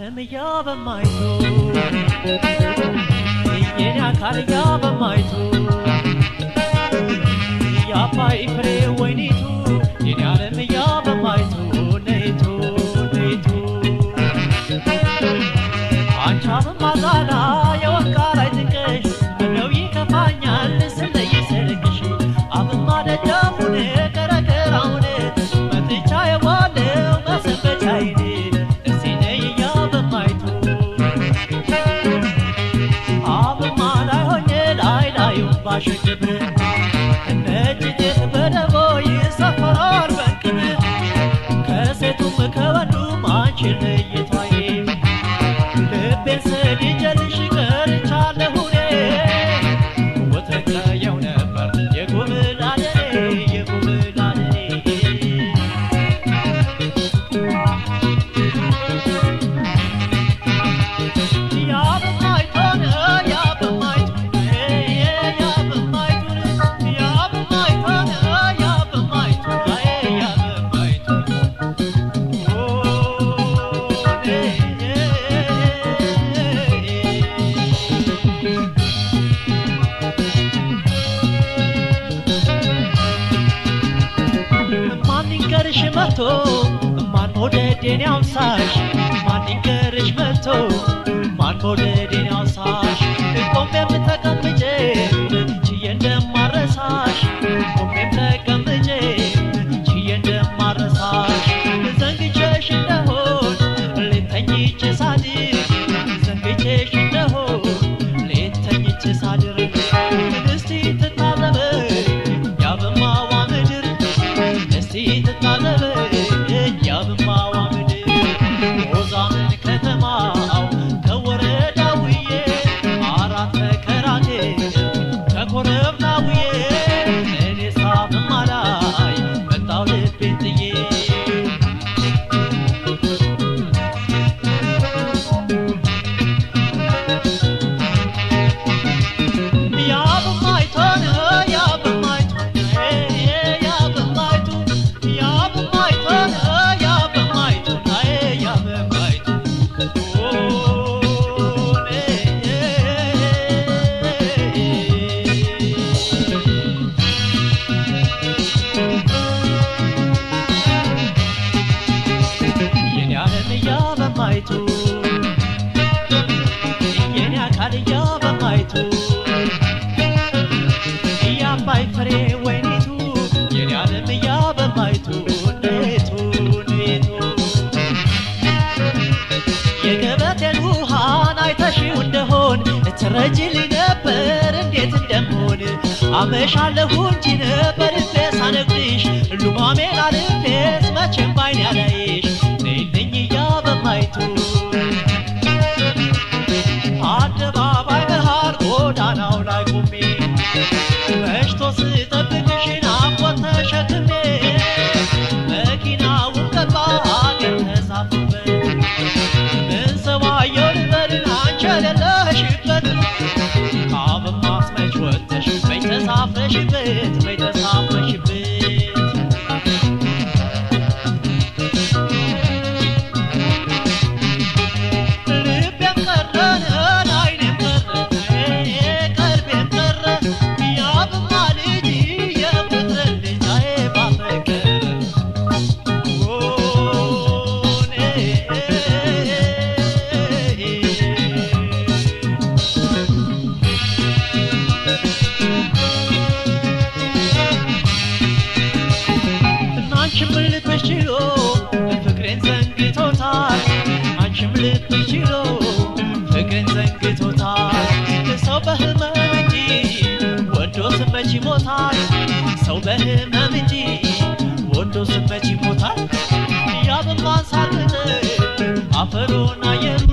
ዓለም ያበማይቶ የኔ አካል ያበማይቶ ያፋይ ፍሬ ወይኒቱ የኔ ዓለም ያበማይቶ ነይቶ ነይቶ አንቺ አበማዛላ የወርቃ ላይ ትንቅሽ ምነው ይከፋኛል ስለይ ሰርቅሽ አበማ ደጃፉን ከረከራውን መጥቻ የዋለው መሰንበቻይኔ ባሽግብ እነጅት በደቦይ ሰፈራር በቅብ ከሴቱም ከወንዱም አንቺን ለይቷዬ ልቤን ስድጀልሽ ቀርቻለሁኔ ወተቀየው ነበር የጉብላደኔ የጉብላደኔ መቶ ማን ሞደዴን ያውሳሽ ማን ይንገርሽ መቶ ማን ሞደዴን ያውሳሽ ቆሜም ተቀምጬ ችዬ እንደማረሳሽ ቆሜም ተቀምጬ ችዬ እንደማረሳሽ ዘንግቼሽ እንደሆን ሌተኝቼ ሳድር ዘንግቼሽ እንደሆን ሌተኝቼ ሳድር እስቲ ትታዘበኝ ያበማዋ ምድር እስቲ ትታዘበኝ የኔ አካል ያበማይቱ ያባይ ፍሬ ወይኒቱ የኔ ዓለም ያበማይቱ ነይቱ ነይቱ የገበቴን ውሃን አይተሽው እንደሆን ትረጂልኝ ነበር እንዴት እንደምሆን አመሻለሁ እንጂ ነበር ሳነግርሽ ሉማሜን አልፌስ መቼም ባይኔ አላይሽ ነይልኝ ያበማይቱ አደባባይ መሃል ጎዳናው ላይ ቆሜ መሽቶ ስጠብቅሽ ናፍቆት ተሸክሜ መኪናውን ገባ አገር ተሳፍኩበት ምን ሰዋየው ልበልን አንቺ የሌለሽበት አበማስ መች ወጥተሽ በይ ተሳፍረሽበት በይ ተሳፍረሽበት ፍቅሬን ዘንግቶታል አንቺም ልብሽ ችሎ ፍቅሬን ዘንግቶታል ሰው በህመም እንጂ ወዶ ስመች ይሞታል ሰው በህመም እንጂ ወዶ ስመች ይሞታል ያበማን ሳልቅጥ አፈሩን አየሩ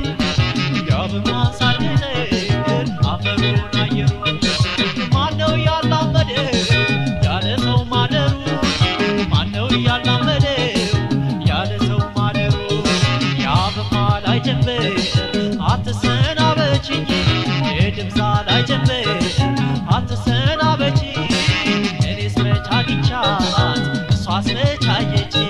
ያበማን ሳልቅጥ አፈሩን አየሩ ማነው ያላመደ ያለ ሰው ማደሩ ማነው ያላመደ ጀንበር አትሰናበችኝ የድምፃ ላይ ጀንበር አትሰናበችኝ እኔስ መች አግኝቻት እሷስ መች አየችኝ